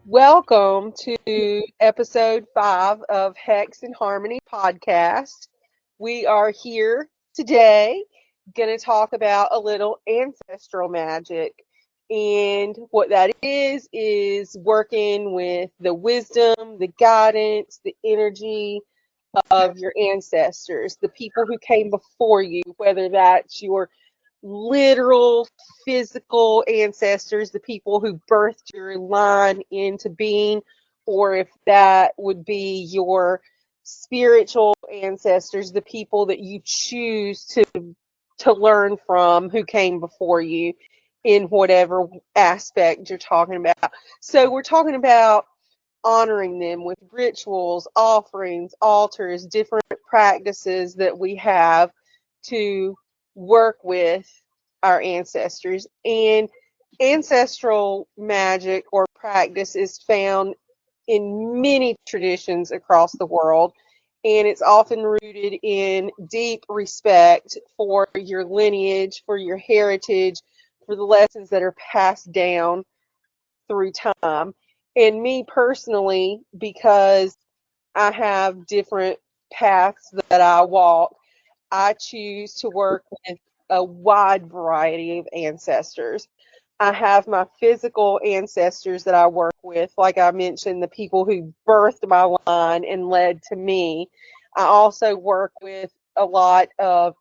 Welcome to episode 5 of Hex and Harmony podcast. We are here today going to talk about a little ancestral magic. And what that is working with the wisdom, the guidance, the energy of your ancestors, the people who came before you, whether that's your literal physical ancestors, the people who birthed your line into being, or if that would be your spiritual ancestors, the people that you choose to learn from who came before you in whatever aspect you're talking about. So we're talking about honoring them with rituals, offerings, altars, different practices that we have to work with our ancestors. And ancestral magic or practice is found in many traditions across the world, and it's often rooted in deep respect for your lineage, for your heritage, for the lessons that are passed down through time. And me personally, because I have different paths that I walk, I choose to work with a wide variety of ancestors. I have my physical ancestors that I work with, like I mentioned, the people who birthed my line and led to me. I also work with a lot of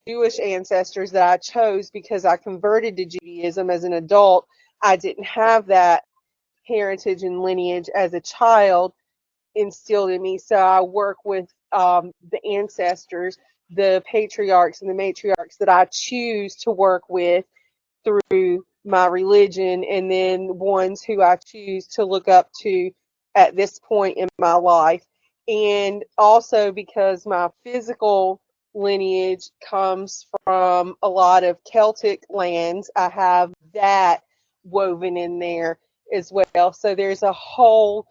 Jewish ancestors that I chose because I converted to Judaism as an adult. I didn't have that heritage and lineage as a child instilled in me. So I work with the ancestors, the patriarchs and the matriarchs that I choose to work with through my religion, and then ones who I choose to look up to at this point in my life. And also because my physical lineage comes from a lot of Celtic lands, I have that woven in there as well. So there's a whole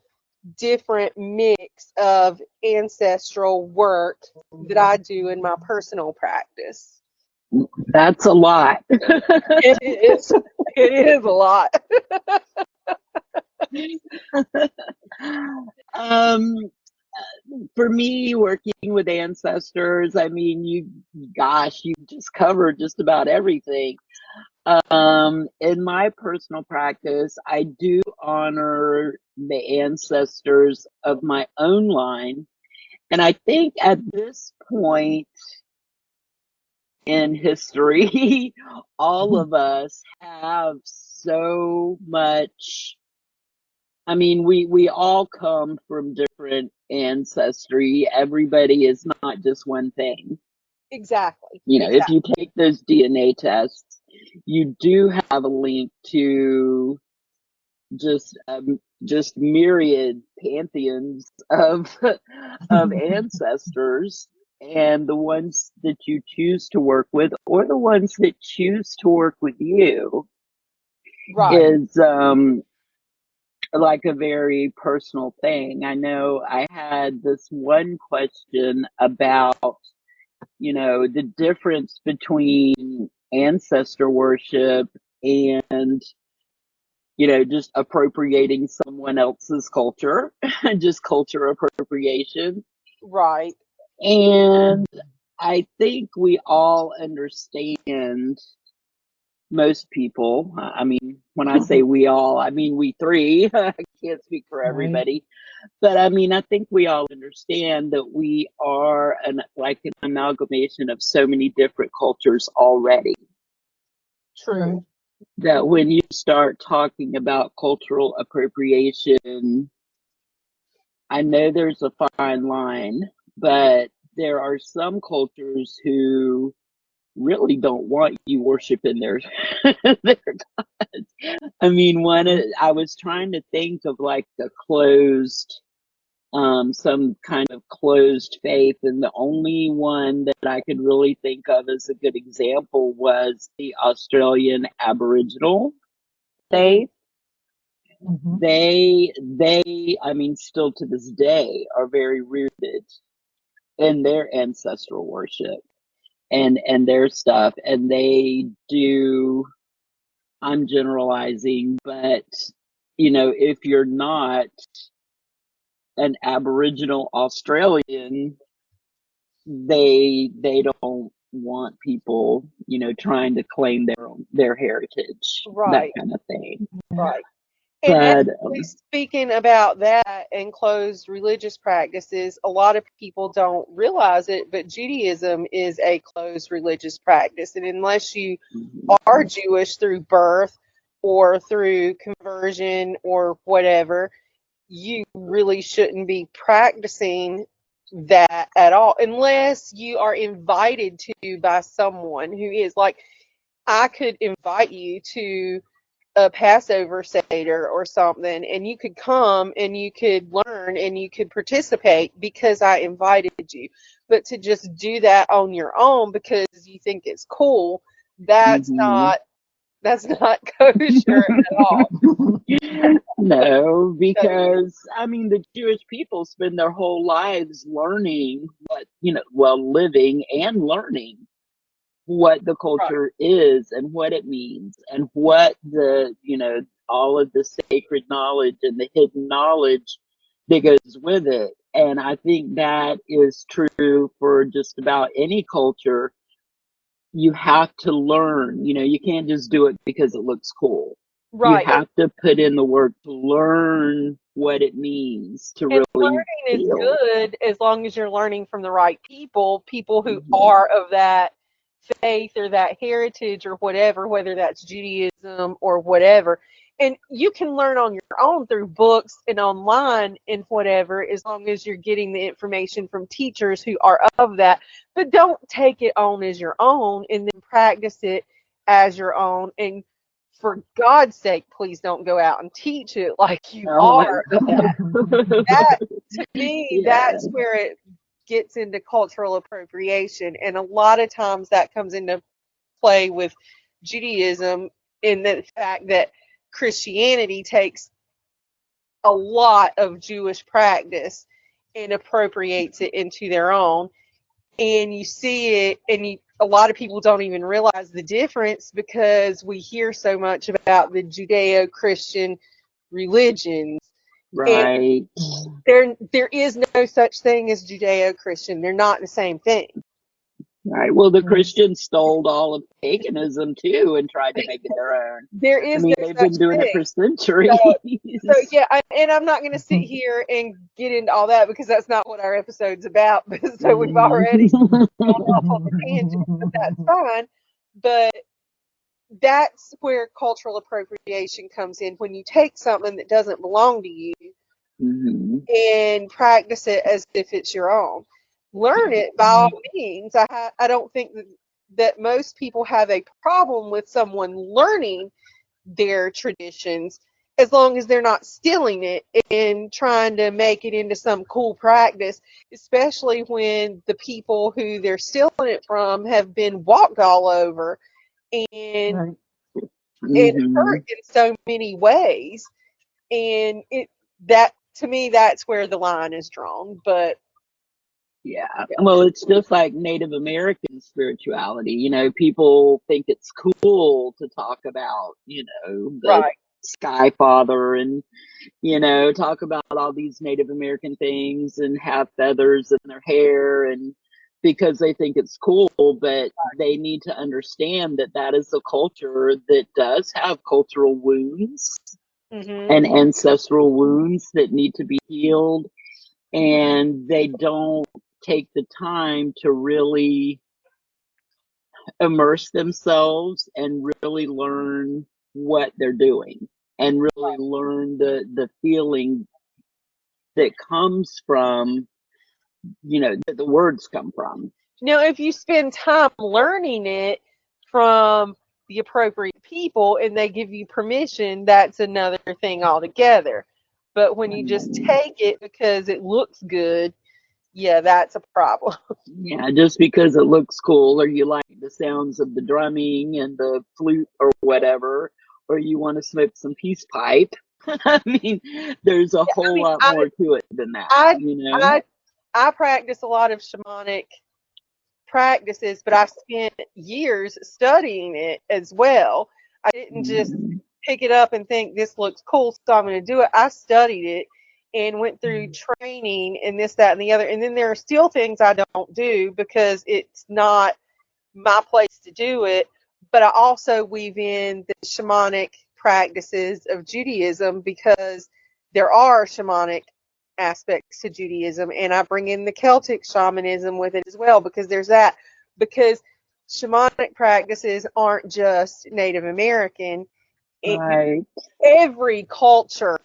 different mix of ancestral work that I do in my personal practice. That's a lot. It is. It is a lot. um, for me, working with ancestors, I mean, you just covered just about everything. In my personal practice, I do honor the ancestors of my own line. And I think at this point in history, all of us have so much. I mean, we all come from different ancestry. Everybody is not just one thing. Exactly. You know, if you take those DNA tests, you do have a link to just myriad pantheons of of ancestors, and the ones that you choose to work with, or the ones that choose to work with you, Right. is like a very personal thing. I know I had this one question about, the difference between ancestor worship and, just appropriating someone else's culture, just culture appropriation. Right. And I think we all understand, most people, I mean, when I say we all, I mean we three. I can't speak for everybody. But I mean, I think we all understand that we are an amalgamation of so many different cultures already. True. That when you start talking about cultural appropriation, I know there's a fine line, but there are some cultures who really don't want you worshiping their their gods. I mean, I was trying to think of like a closed, some kind of closed faith, and the only one that I could really think of as a good example was the Australian Aboriginal faith. They, I mean, still to this day are very rooted in their ancestral worship and their stuff. And they do, I'm generalizing, but if you're not an Aboriginal Australian, they don't want people, trying to claim their heritage, that Right, kind of thing. right. And But actually, speaking about that and closed religious practices, a lot of people don't realize it, but Judaism is a closed religious practice. And unless you are Jewish through birth or through conversion or whatever, you really shouldn't be practicing that at all, unless you are invited to by someone who is like, I could invite you to a Passover Seder or something, and you could come and you could learn and you could participate because I invited you. But to just do that on your own because you think it's cool, that's mhm. not that's not kosher at all. No, So, because I mean, the Jewish people spend their whole lives learning living and learning what the right, culture is and what it means and what all of the sacred knowledge and the hidden knowledge that goes with it. And I think that is true for just about any culture. You have to learn, you can't just do it because it looks cool. You right. have to put in the work to learn what it means to And really learning is feel. good as long as you're learning from the right people, people who Mhm. are of that faith or that heritage or whatever, whether that's Judaism or whatever. And you can learn on your own through books and online and whatever, as long as you're getting the information from teachers who are of that. But don't take it on as your own and then practice it as your own. And for God's sake, please don't go out and teach it like you Oh my are of that. That, God. to me, Yeah. that's where it gets into cultural appropriation. And a lot of times that comes into play with Judaism in the fact that Christianity takes a lot of Jewish practice and appropriates it into their own. And you see it, and a lot of people don't even realize the difference because we hear so much about the Judeo Christian religions. And Right. there is no such thing as Judeo Christian. They're not the same thing. Right. Well, the Christians stole all of paganism too and tried to make it their own. There I is mean, no they've such been doing it thing. for So, centuries. so yeah, and I'm not going to sit here and get into all that because that's not what our episode's about. So we've already Mhm. gone off on the tangent, but that's fine. But that's where cultural appropriation comes in when you take something that doesn't belong to you Mhm. and practice it as if it's your own. Learn it by all means. I don't think that most people have a problem with someone learning their traditions as long as they're not stealing it and trying to make it into some cool practice, especially when the people who they're stealing it from have been walked all over and hurt Mhm. in so many ways. And that, to me, that's where the line is drawn. But Yeah. Well, it's just like Native American spirituality. People think it's cool to talk about, the right, Sky Father and talk about all these Native American things and have feathers in their hair and because they think it's cool, but they need to understand that that is a culture that does have cultural wounds hmm, and ancestral wounds that need to be healed. And they don't take the time to really immerse themselves and really learn what they're doing and really learn the feeling that comes from that the words come from. now if you spend time learning it from the appropriate people and they give you permission, that's another thing altogether. But when you just Um, take it because it looks good, yeah, that's a problem. yeah, just because it looks cool, or you like the sounds of the drumming and the flute or whatever, or you want to smoke some peace pipe. I mean, there's a I whole mean, lot more to it than that, I you know? I I practice a lot of shamanic practices, but I spent years studying it as well. I didn't just pick it up and think this looks cool, so I'm going to do it. I studied it and went through training and this, that, and the other. And then there are still things I don't do because it's not my place to do it. But I also weave in the shamanic practices of Judaism because there are shamanic aspects to Judaism, and I bring in the Celtic shamanism with it as well because there's that. Because shamanic practices aren't just Native American. Right. Every culture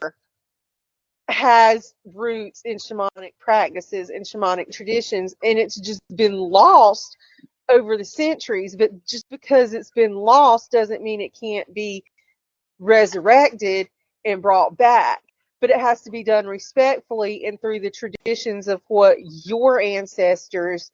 has roots in shamanic practices and shamanic traditions, and it's just been lost over the centuries. But just because it's been lost doesn't mean it can't be resurrected and brought back. But it has to be done respectfully and through the traditions of what your ancestors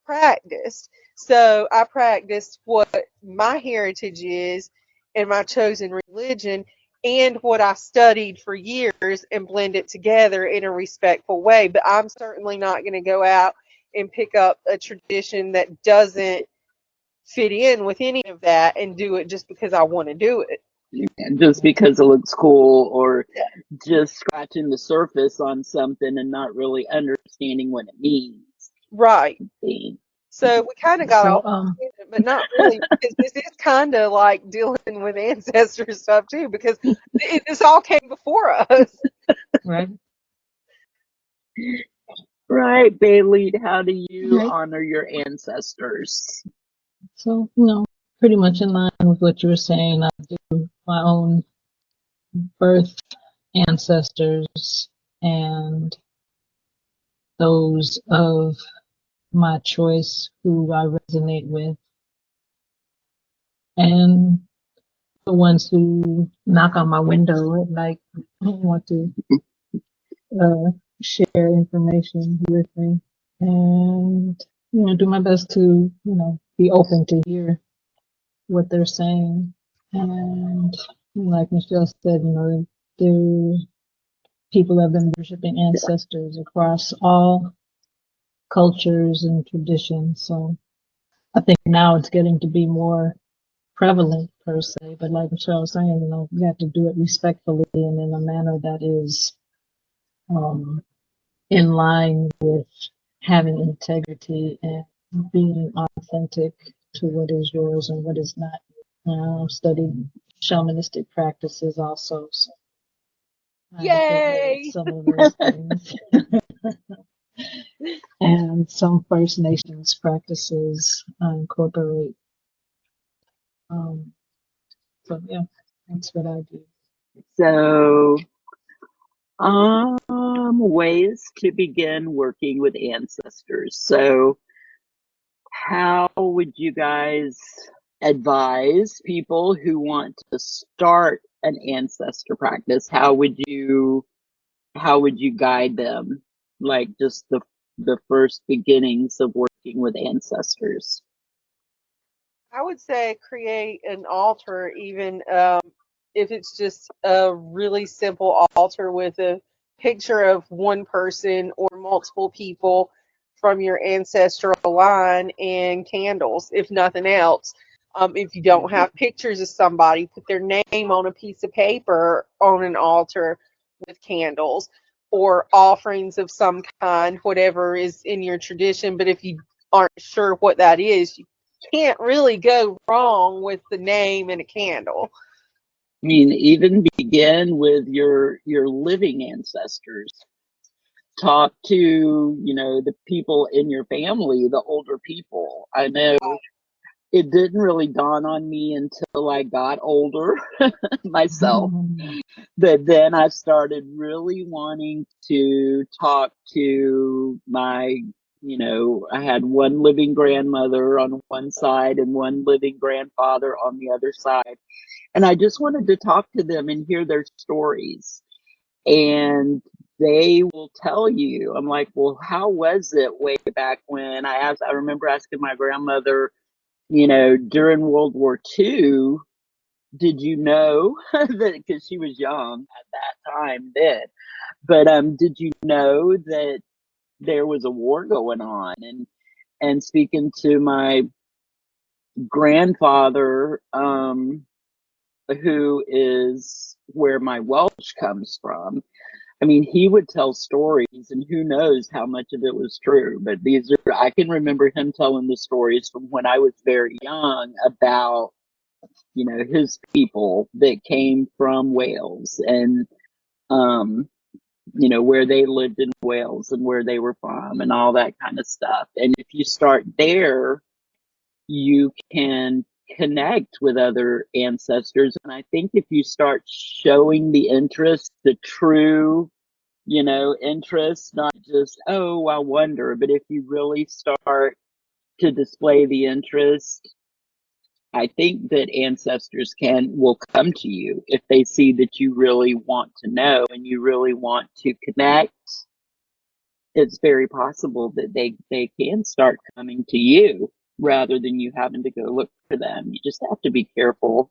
practiced. So I practiced what my heritage is and my chosen religion and what I studied for years and blend it together in a respectful way. But I'm certainly not going to go out and pick up a tradition that doesn't fit in with any of that and do it just because I want to do it. Just because it looks cool, or just scratching the surface on something and not really understanding what it means. Right. So we kind of got off, but not really, because this is kind of like dealing with ancestor stuff too, because this all came before us. Right. Right, Bailey, how do you honor your ancestors? So, pretty much in line with what you were saying, I do my own birth ancestors and those of my choice who I resonate with, and the ones who knock on my window at night and want to share information with me, and do my best to be open to hear what they're saying. And like Michele said, the people have been worshiping ancestors across all cultures and traditions. So I think now it's getting to be more prevalent per se, but like Michele was saying, you have to do it respectfully and in a manner that is in line with having integrity and being authentic to what is yours and what is not. I've studied shamanistic practices also, so I Yay! some of those things. And some First Nations practices I incorporate. So yeah, that's what I do. So, ways to begin working with ancestors. So, how would you guys advise people who want to start an ancestor practice? How would you guide them? Like just the first beginnings of working with ancestors. I would say create an altar, even if it's just a really simple altar with a picture of one person or multiple people from your ancestral line and candles, if nothing else. If you don't have pictures of somebody, put their name on a piece of paper on an altar with candles or offerings of some kind, whatever is in your tradition. But if you aren't sure what that is, you can't really go wrong with the name and a candle. I mean, even begin with your living ancestors. Talk to, the people in your family, the older people. I know it didn't really dawn on me until I got older myself. But then I started really wanting to talk to my, I had one living grandmother on one side and one living grandfather on the other side. And I just wanted to talk to them and hear their stories. And they will tell you, I'm like, well, how was it way back when? I remember asking my grandmother, during World War II, did you know that, because she was young at that time then, but did you know that there was a war going on. And speaking to my grandfather, who is where my Welsh comes from, I mean, he would tell stories, and who knows how much of it was true. But I can remember him telling the stories from when I was very young about, his people that came from Wales, and, where they lived in Wales and where they were from and all that kind of stuff. And if you start there, you can connect with other ancestors. And I think if you start showing the interest, the true, interest, not just, oh, I wonder, but if you really start to display the interest, I think that ancestors will come to you if they see that you really want to know and you really want to connect. It's very possible that they can start coming to you rather than you having to go look for them. You just have to be careful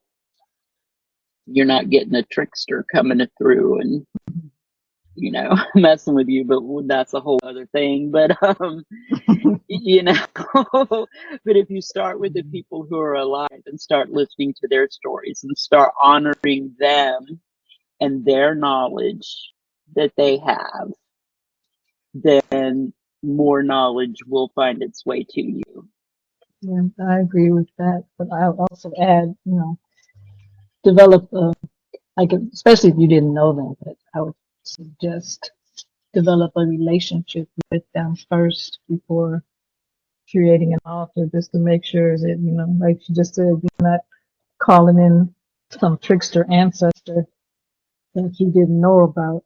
you're not getting a trickster coming through and messing with you, but that's a whole other thing. But but if you start with the people who are alive and start listening to their stories and start honoring them and their knowledge that they have, then more knowledge will find its way to you. Yeah, I agree with that. But I would also add, develop especially if you didn't know them, but I would suggest develop a relationship with them first before creating an altar, just to make sure that, like you just said, you're not calling in some trickster ancestor that you didn't know about.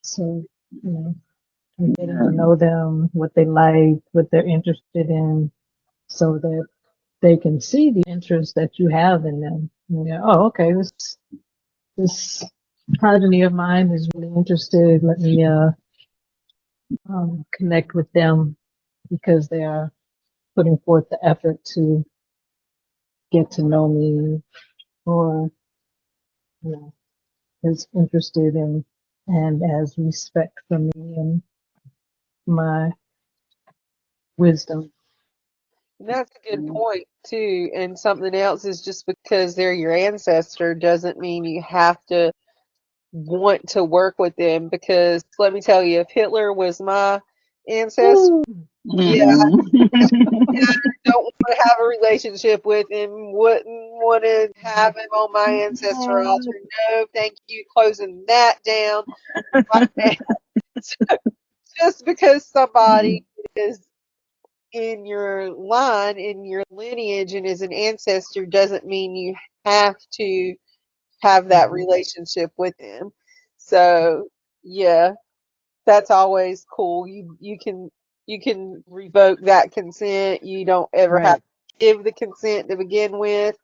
So, and getting to know them, what they like, what they're interested in, so that they can see the interest that you have in them. Oh, okay, this progeny of mine is really interested. Let me connect with them because they are putting forth the effort to get to know me, or is interested in and has respect for me and my wisdom. That's a good point too. And something else is, just because they're your ancestor doesn't mean you have to want to work with them. Because let me tell you, if Hitler was my ancestor, yeah, don't want to have a relationship with him, wouldn't want to have him on my ancestor altar. No, thank you. Closing that down right now. So, just because somebody is in your line, in your lineage, and is an ancestor doesn't mean you have to have that relationship with them. So yeah, that's always cool. You can revoke that consent. You don't ever have Right, to give the consent to begin with,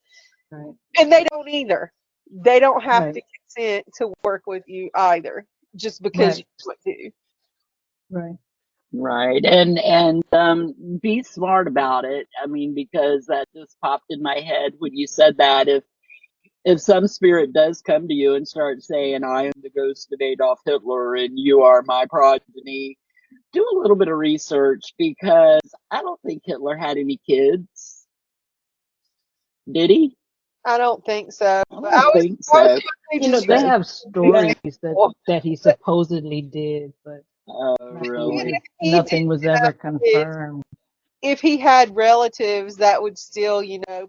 right, and they don't either. They don't have to right, consent to work with you either, just because you right, want to. right. Right. And be smart about it. I mean, because that just popped in my head when you said that. If some spirit does come to you and start saying, I am the ghost of Adolf Hitler and you are my progeny, do a little bit of research, because I don't think Hitler had any kids. Did he? I don't think so. I But I don't was, think I was so. just They using have an stories example. that he But supposedly did, but Oh, even really? if he did nothing was have ever kids, confirmed. if he had relatives, that would still,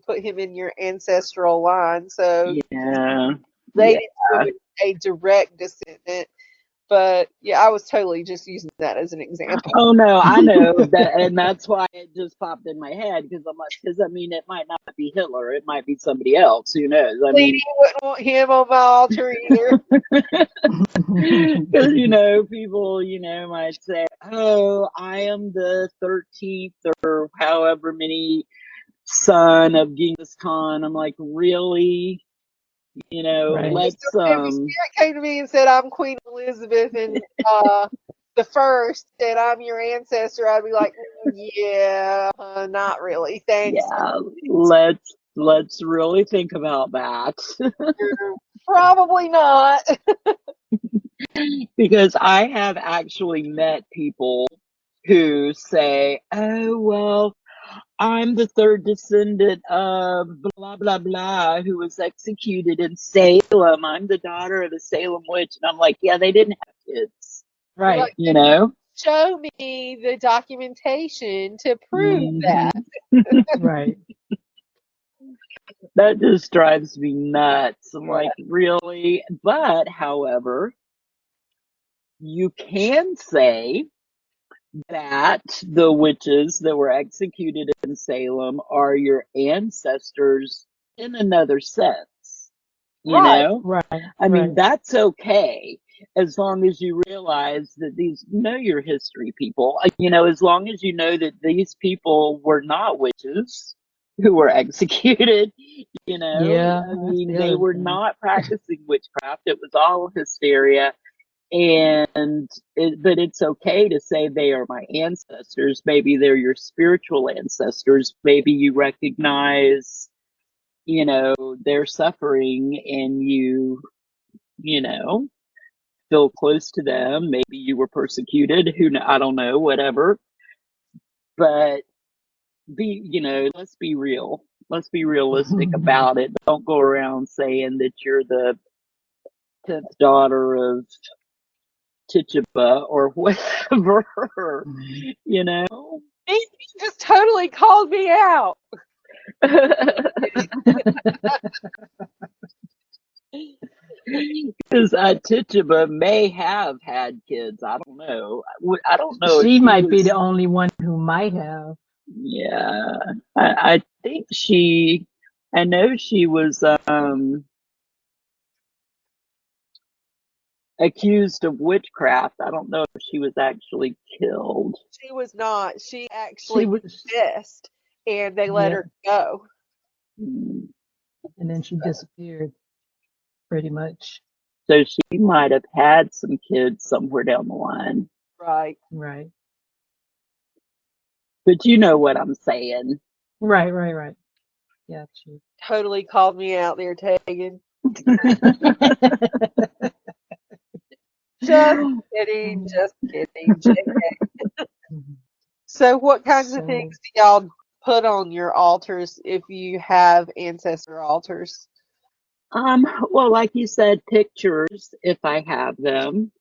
put him in your ancestral line. So Yeah. Yeah. related to a direct descendant. But yeah, I was totally just using that as an example. Oh no, I know that, and that's why it just popped in my head, because I'm like, because I mean, it might not be Hitler, it might be somebody else. Who knows? I Lady mean, wouldn't want him on my altar either. because people might say, "Oh, I am the 13th or however many son of Genghis Khan." I'm like, really? Right. Let's If the spirit came to me and said, I'm Queen Elizabeth and the first, and I'm your ancestor, I'd be like, yeah, not really. Thanks. yeah, let's really think about that. Probably not. Because I have actually met people who say, oh, well, I'm the third descendant of blah, blah, blah, who was executed in Salem. I'm the daughter of a Salem witch. And I'm like, yeah, they didn't have kids, You're Right. like, you know? show me the documentation to prove that. Right. That just drives me nuts. I'm Yeah. like, really? But, however, you can say that the witches that were executed in Salem are your ancestors in another sense. You Right. know? Right. I mean, Right. that's okay as long as you realize that these, know your history, people. You know, as long as you know that these people were not witches who were executed, you know, Yeah, I that's mean, the they other were thing. not practicing witchcraft. It was all hysteria. But it's okay to say they are my ancestors. Maybe they're your spiritual ancestors. Maybe you recognize, you know, their suffering and you know, feel close to them. Maybe you were persecuted. I don't know, whatever. But let's be real. Let's be realistic about it. Don't go around saying that you're the 10th daughter of Tituba or whatever, you know? He just totally called me out. Because Tituba may have had kids. I don't know. I don't know if She she might be the was. only one who might have. Yeah, I think I know she was accused of witchcraft. I don't know if she was actually killed. She was not. She She actually was, confessed, and they let yeah, her go. Mm. and then she disappeared pretty much. So she might have had some kids somewhere down the line. Right. Right. But you know what I'm saying. Right, right, right. Yeah, she. Totally called me out there, Tegan. Just kidding. Just kidding. JK. So, what kinds of things So, do y'all put on your altars if you have ancestor altars? Well, like you said, pictures if I have them,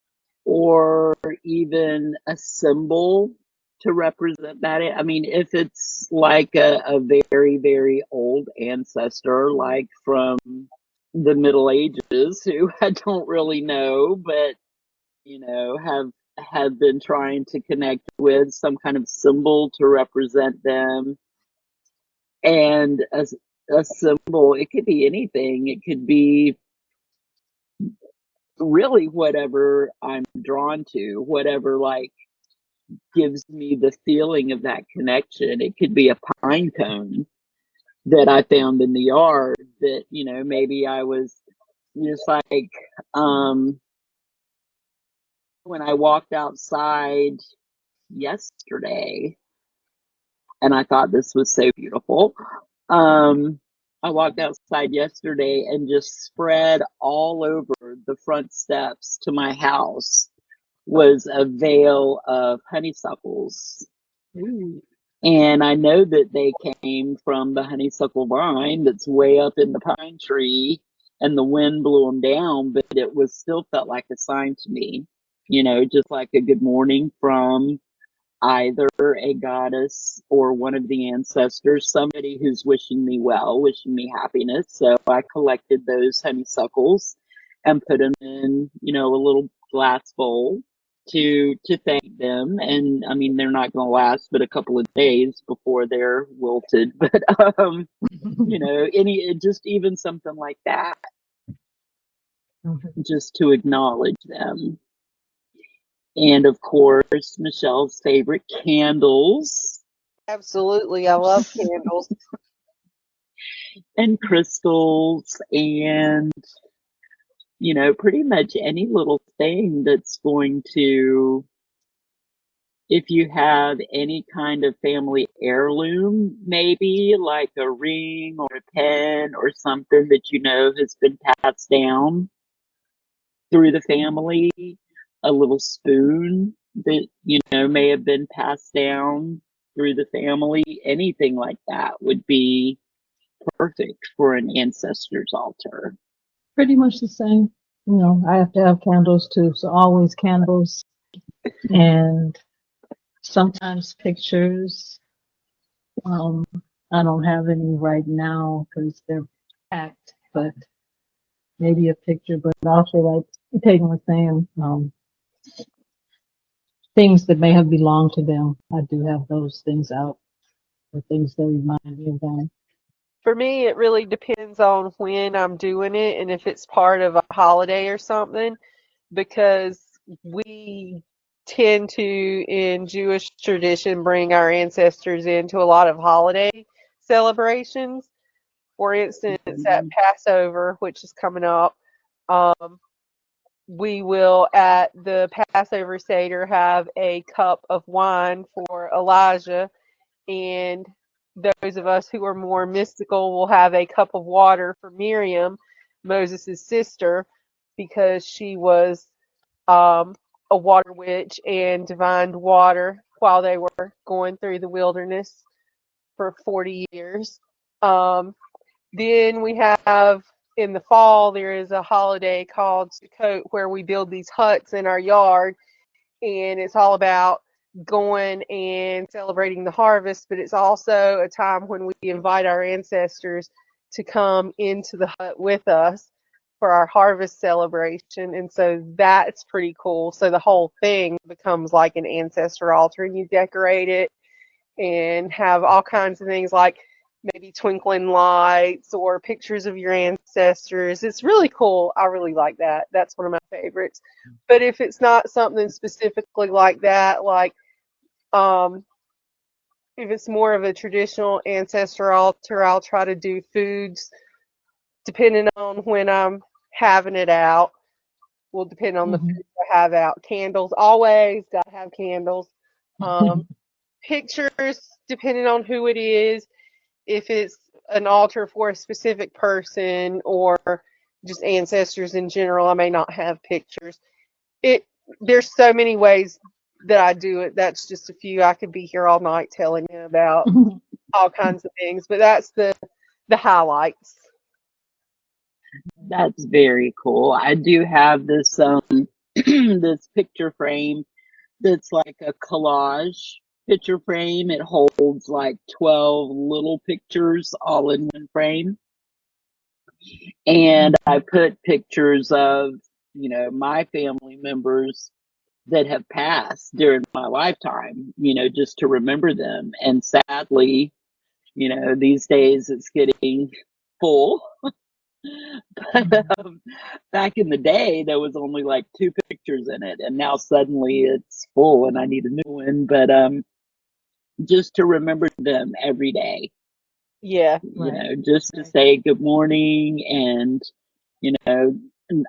or even a symbol to represent that. I mean, if it's like a very, very old ancestor, like from the Middle Ages, who I don't really know, but have been trying to connect with some kind of symbol to represent them, and a symbol. It could be anything. It could be really whatever I'm drawn to, whatever like gives me the feeling of that connection. It could be a pine cone that I found in the yard that, maybe I was just like, um, when I walked outside yesterday and I thought this was so beautiful. Um, I walked outside yesterday and just spread all over the front steps to my house was a veil of honeysuckles. ooh, And I know that they came from the honeysuckle vine that's way up in the pine tree, and the wind blew them down, but it was still felt like a sign to me, just like a good morning from either a goddess or one of the ancestors, somebody who's wishing me well, wishing me happiness. So I collected those honeysuckles and put them in, a little glass bowl to thank them. And I mean, they're not going to last but a couple of days before they're wilted. But just even something like that, just to acknowledge them. And of course, Michelle's favorite candles Absolutely. I love candles. and crystals and, pretty much any little thing that's going to, if you have any kind of family heirloom, maybe like a ring or a pen or something that has been passed down, through the family, a little spoon that, may have been passed down through the family, anything like that would be perfect for an ancestor's altar. Pretty much the same. I have to have candles too, so always candles and sometimes pictures. I don't have any right now because they're packed, but maybe a picture. But also, like Peyton was saying, things that may have belonged to them. I do have those things out, or things that remind me of them. For me, it really depends on when I'm doing it and if it's part of a holiday or something, because we tend to, in Jewish tradition, bring our ancestors into a lot of holiday celebrations. For instance, at Passover, which is coming up, we will at the Passover Seder have a cup of wine for Elijah, and those of us who are more mystical will have a cup of water for Miriam, Moses' sister, because she was a water witch and divined water while they were going through the wilderness for 40 years. Then we have in the fall, there is a holiday called Sukkot where we build these huts in our yard, and it's all about going and celebrating the harvest, but it's also a time when we invite our ancestors to come into the hut with us for our harvest celebration. And so that's pretty cool. So the whole thing becomes like an ancestor altar, and you decorate it and have all kinds of things like maybe twinkling lights or pictures of your ancestors. It's really cool. I really like that. That's one of my favorites. But if it's not something specifically like that, like if it's more of a traditional ancestor altar, I'll try to do foods depending on when I'm having it out. Will depend on the foods I have out. Candles, always got to have candles. Pictures, depending on who it is. If it's an altar for a specific person or just ancestors in general, I may not have pictures. There's so many ways that I do it. That's just a few. I could be here all night telling you about all kinds of things, but that's the highlights. That's very cool. I do have this this picture frame that's like a collage picture frame. It holds like 12 little pictures all in one frame. And I put pictures of, my family members that have passed during my lifetime, just to remember them. And sadly, these days it's getting full. But back in the day, there was only like 2 pictures in it, and now suddenly it's full, and I need a new one. But just to remember them every day, Yeah. just to say good morning, and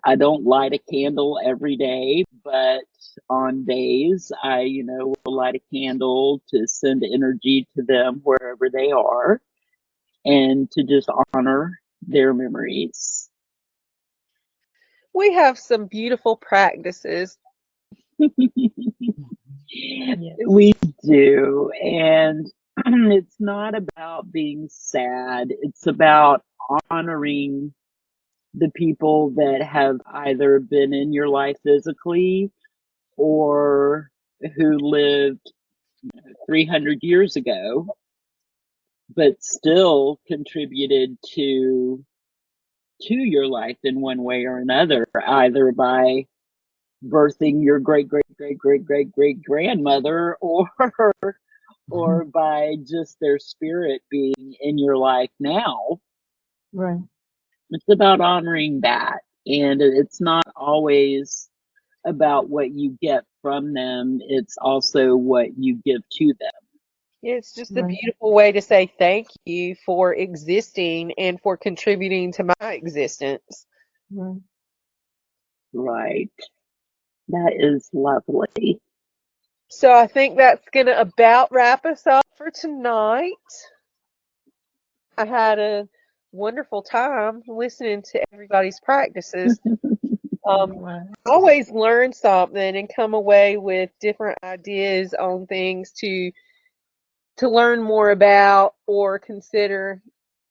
I don't light a candle every day, but on days I, will light a candle to send energy to them wherever they are, and to just honor their memories. We have some beautiful practices. Yes. We do. And it's not about being sad. It's about honoring the people that have either been in your life physically or who lived 300 years ago, but still contributed to your life in one way or another, either by birthing your great great great great great great grandmother, or by just their spirit being in your life now. Right. It's about honoring that, and it's not always about what you get from them. It's also what you give to them. It's just a Right. beautiful way to say thank you for existing and for contributing to my existence. Right. Right. That is lovely. So I think that's going to about wrap us up for tonight. I had a wonderful time listening to everybody's practices. Wow. always learn something and come away with different ideas on things to learn more about or consider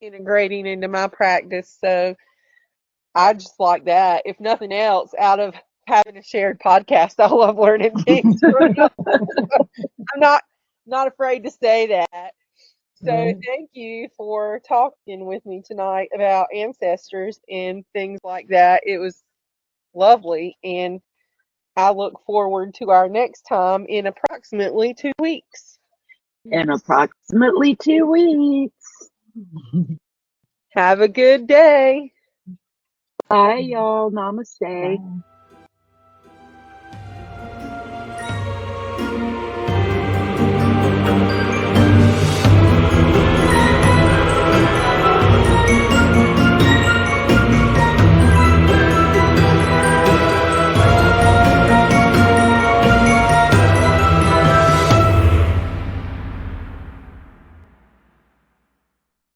integrating into my practice. So I just like that. If nothing else, out of having a shared podcast, I love learning things from others. I'm not afraid to say that. So Right. thank you for talking with me tonight about ancestors and things like that. It was lovely, and I look forward to our next time in approximately 2 weeks. In approximately 2 weeks. Have a good day. Bye, y'all. Namaste. Wow.